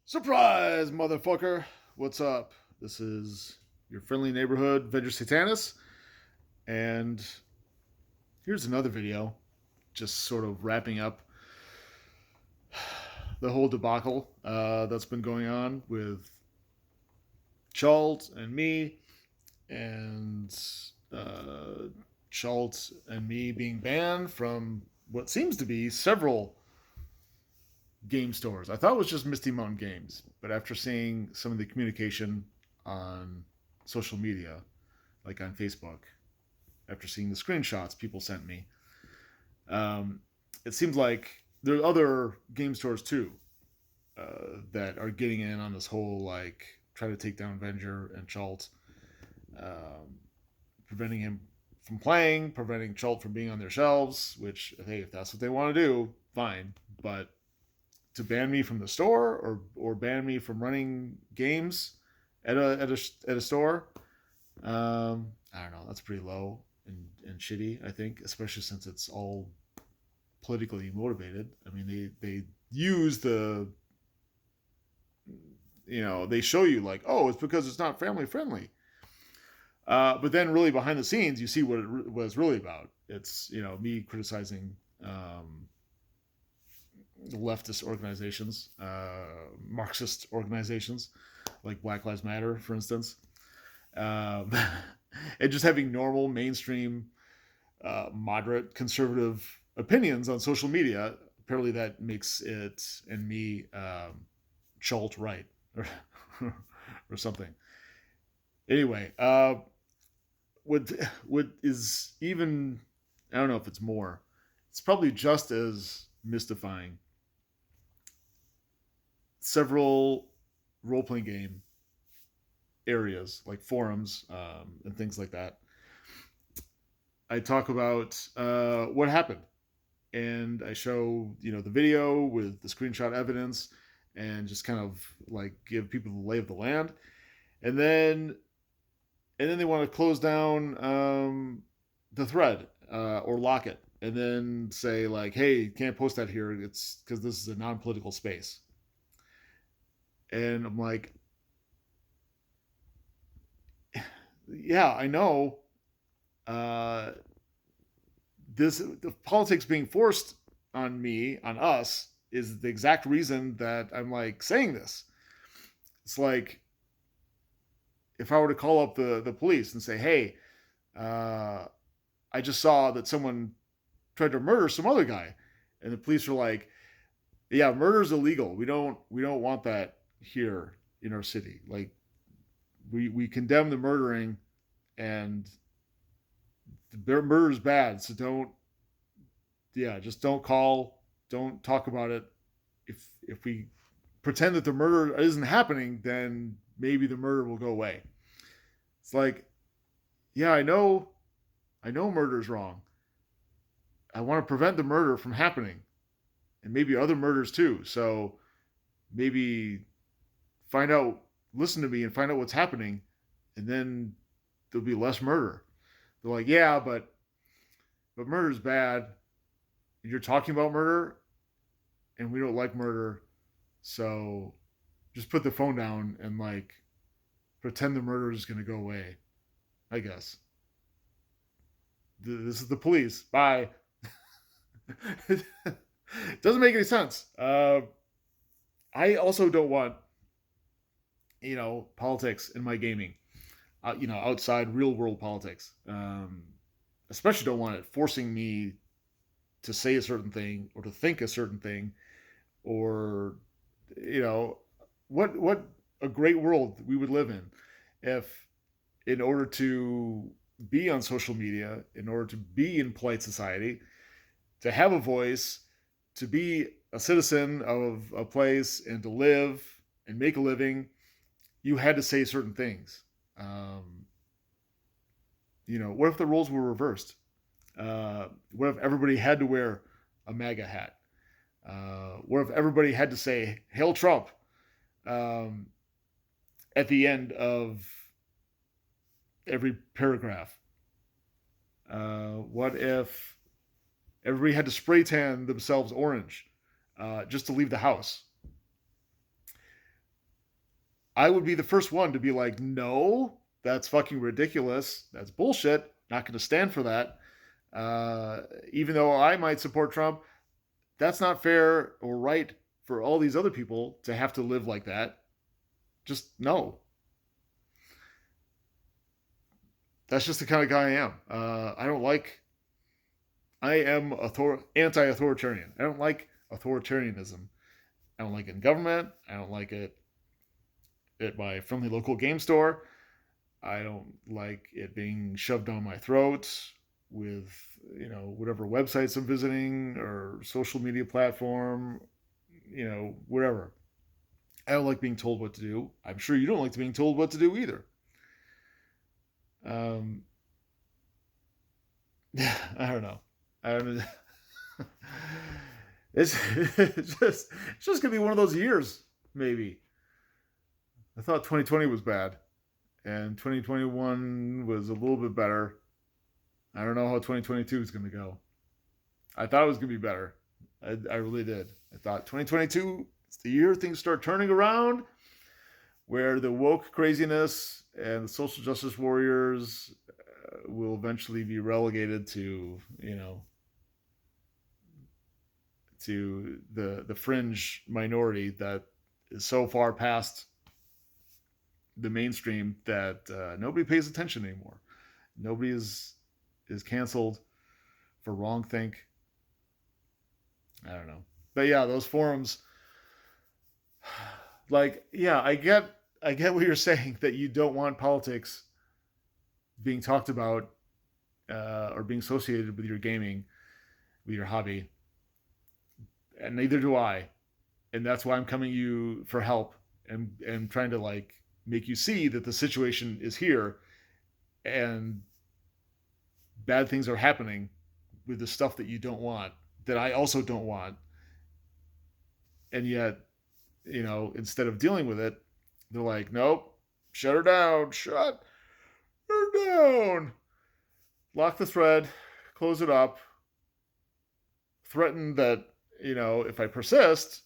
Surprise, motherfucker! What's up? This is your friendly neighborhood Venger Satanis, and here's another video, just sort of wrapping up the whole debacle that's been going on with Schultz and me, and Schultz and me being banned from what seems to be several game stores. I thought it was just Misty Mountain Games, but after seeing some of the communication on social media, like on Facebook, after seeing the screenshots people sent me, it seems like there are other game stores too that are getting in on this whole like try to take down Venger and Schultz, preventing him from playing, preventing Schultz from being on their shelves. Which, hey, if that's what they want to do, fine. But to ban me from the store or ban me from running games at a store, I don't know. That's pretty low and shitty. I think, especially since it's all politically motivated. I mean, they use they show you like, oh, it's because it's not family friendly. But then, really behind the scenes, you see what it's really about. It's me criticizing leftist organizations, Marxist organizations, like Black Lives Matter, for instance, and just having normal, mainstream, moderate, conservative opinions on social media. Apparently, that makes it and me Schultz right or, or something. Anyway, what is even, I don't know if it's more. It's probably just as mystifying. Several role-playing game areas like forums and things like that, I talk about what happened, and I show the video with the screenshot evidence, and just kind of like give people the lay of the land, and then they want to close down the thread or lock it, and then say like, hey, you can't post that here, it's because this is a non-political space. And I'm like, yeah, I know. The politics being forced on me, on us, is the exact reason that I'm like saying this. It's like if I were to call up the police and say, hey, I just saw that someone tried to murder some other guy, and the police are like, yeah, murder's illegal. We don't want that here in our city. Like we condemn the murdering, and the murder is bad. So just don't call, don't talk about it. If we pretend that the murder isn't happening, then maybe the murder will go away. It's like, yeah, I know murder's wrong. I want to prevent the murder from happening, and maybe other murders too. So maybe listen to me and find out what's happening, and then there'll be less murder. They're like, yeah, but murder's bad. You're talking about murder, and we don't like murder, so just put the phone down and like pretend the murder is going to go away. I guess this is the police. Bye. It doesn't make any sense. I also don't want politics in my gaming. Outside real world politics. Especially don't want it forcing me to say a certain thing or to think a certain thing, or what a great world we would live in if, in order to be on social media, in order to be in polite society, to have a voice, to be a citizen of a place and to live and make a living, you had to say certain things. What if the roles were reversed? What if everybody had to wear a MAGA hat? What if everybody had to say "Hail Trump" at the end of every paragraph? What if everybody had to spray tan themselves orange just to leave the house? I would be the first one to be like, no, that's fucking ridiculous. That's bullshit. Not going to stand for that. Even though I might support Trump, that's not fair or right for all these other people to have to live like that. Just no. That's just the kind of guy I am. I don't like. I am anti-authoritarian. I don't like authoritarianism. I don't like it in government. I don't like it at my friendly local game store. I don't like it being shoved down my throat with, whatever websites I'm visiting or social media platform, whatever. I don't like being told what to do. I'm sure you don't like being told what to do either. Um, I don't know. I don't. It's just gonna be one of those years, maybe. I thought 2020 was bad, and 2021 was a little bit better. I don't know how 2022 is gonna go. I thought it was gonna be better. I really did. I thought 2022 is the year things start turning around, where the woke craziness and the social justice warriors will eventually be relegated to, to the fringe minority that is so far past the mainstream that nobody pays attention anymore. Nobody is canceled for wrongthink. I don't know, but yeah, those forums. Like, yeah, I get what you're saying, that you don't want politics being talked about or being associated with your gaming, with your hobby, and neither do I. And that's why I'm coming to you for help and trying to like make you see that the situation is here and bad things are happening with the stuff that you don't want, that I also don't want. And yet, instead of dealing with it, they're like, nope, shut her down, shut her down, lock the thread, close it up, threaten that, if I persist,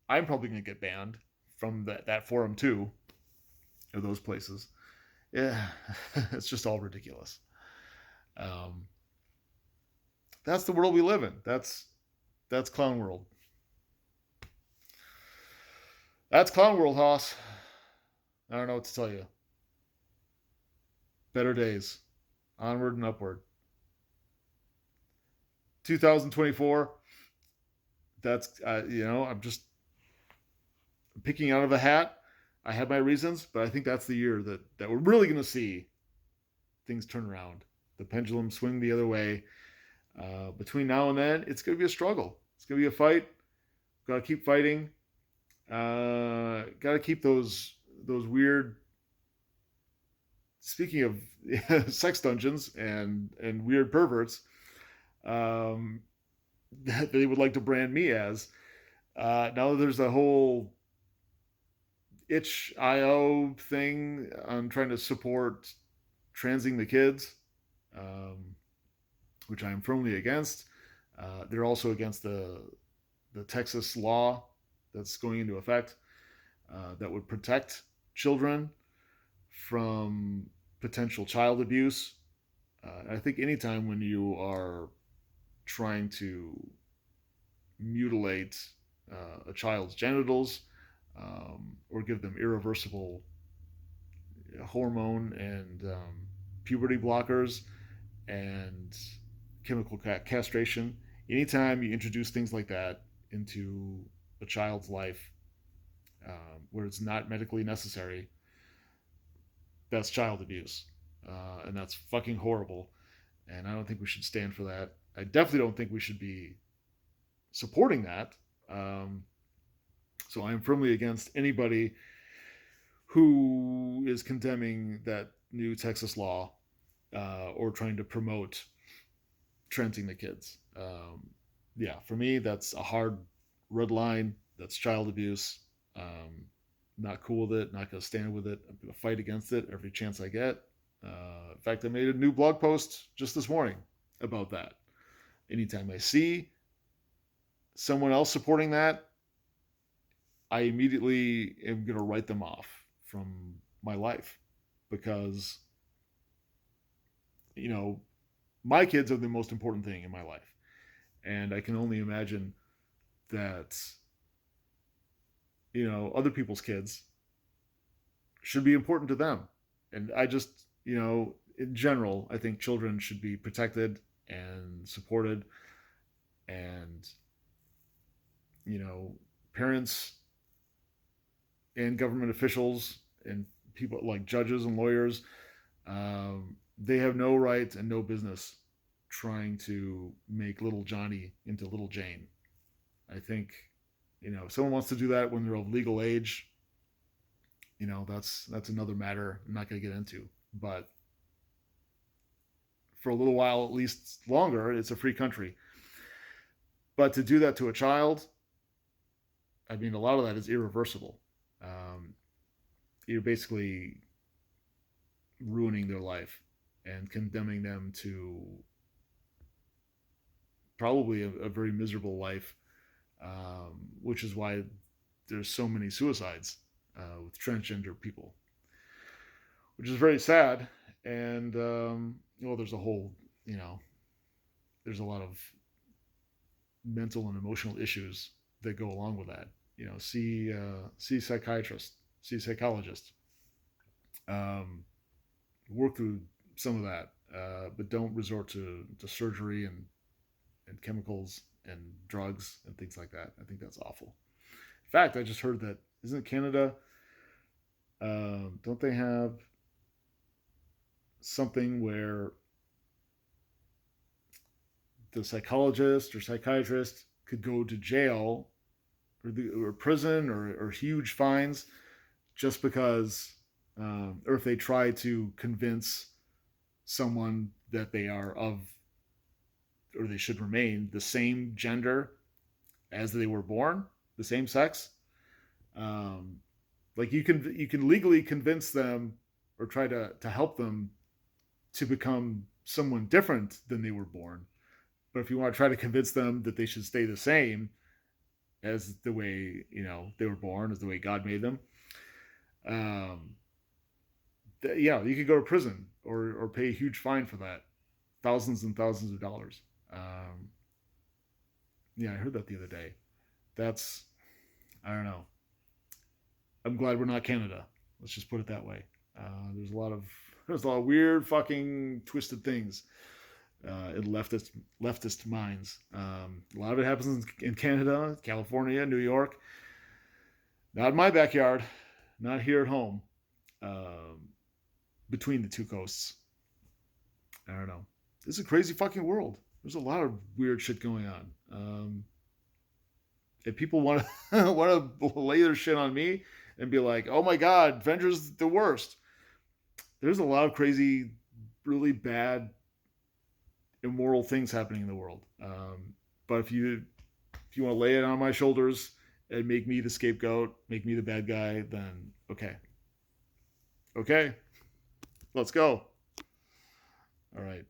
I'm probably going to get banned from that forum too, or those places. Yeah, it's just all ridiculous. Um, that's the world we live in. That's clown world. That's clown world, Hoss. I don't know what to tell you. Better days, onward and upward. 2024. That's I'm just picking out of a hat. I had my reasons, but I think that's the year that we're really going to see things turn around. The pendulum swing the other way. Between now and then, it's going to be a struggle. It's going to be a fight. Got to keep fighting. Got to keep those weird. Speaking of sex dungeons and weird perverts, that they would like to brand me as. Now there's a whole itch.io thing on trying to support transing the kids, which I am firmly against. They're also against the Texas law that's going into effect that would protect children from potential child abuse. I think anytime when you are trying to mutilate a child's genitals or give them irreversible hormone and puberty blockers and chemical castration, anytime you introduce things like that into a child's life where it's not medically necessary, that's child abuse. And that's fucking horrible. And I don't think we should stand for that. I definitely don't think we should be supporting that. So I'm firmly against anybody who is condemning that new Texas law or trying to promote transing the kids. Yeah, for me, that's a hard red line. That's child abuse. Not cool with it. Not going to stand with it. I'm going to fight against it every chance I get. In fact, I made a new blog post just this morning about that. Anytime I see someone else supporting that, I immediately am going to write them off. from my life, because my kids are the most important thing in my life, and I can only imagine that other people's kids should be important to them. And I just, in general, I think children should be protected and supported, and parents and government officials and people like judges and lawyers, they have no right and no business trying to make little Johnny into little Jane. I think, if someone wants to do that when they're of legal age, that's another matter I'm not going to get into. But for a little while, at least longer, it's a free country. But to do that to a child, I mean, a lot of that is irreversible. You're basically ruining their life and condemning them to probably a very miserable life, which is why there's so many suicides with transgender people, which is very sad. And there's a whole, there's a lot of mental and emotional issues that go along with that. See psychiatrist, see psychologist, work through some of that, but don't resort to surgery and chemicals and drugs and things like that. I think that's awful. In fact, I just heard that, isn't Canada, don't they have something where the psychologist or psychiatrist could go to jail or prison or huge fines just because, or if they try to convince someone that they are of, or they should remain the same gender as they were born, the same sex. Like you can legally convince them or try to help them to become someone different than they were born. But if you want to try to convince them that they should stay the same as the way they were born, as the way God made them, you could go to prison or pay a huge fine for that, thousands and thousands of dollars. I heard that the other day. I don't know. I'm glad we're not Canada. Let's just put it that way. There's a lot of weird fucking twisted things in leftist minds. A lot of it happens in Canada, California, New York. Not in my backyard. Not here at home. Between the two coasts. I don't know. This is a crazy fucking world. There's a lot of weird shit going on. If people want to lay their shit on me and be like, "Oh my God, Venger's the worst," there's a lot of crazy, really bad, immoral things happening in the world. But if you want to lay it on my shoulders and make me the scapegoat, make me the bad guy, then okay, let's go. All right.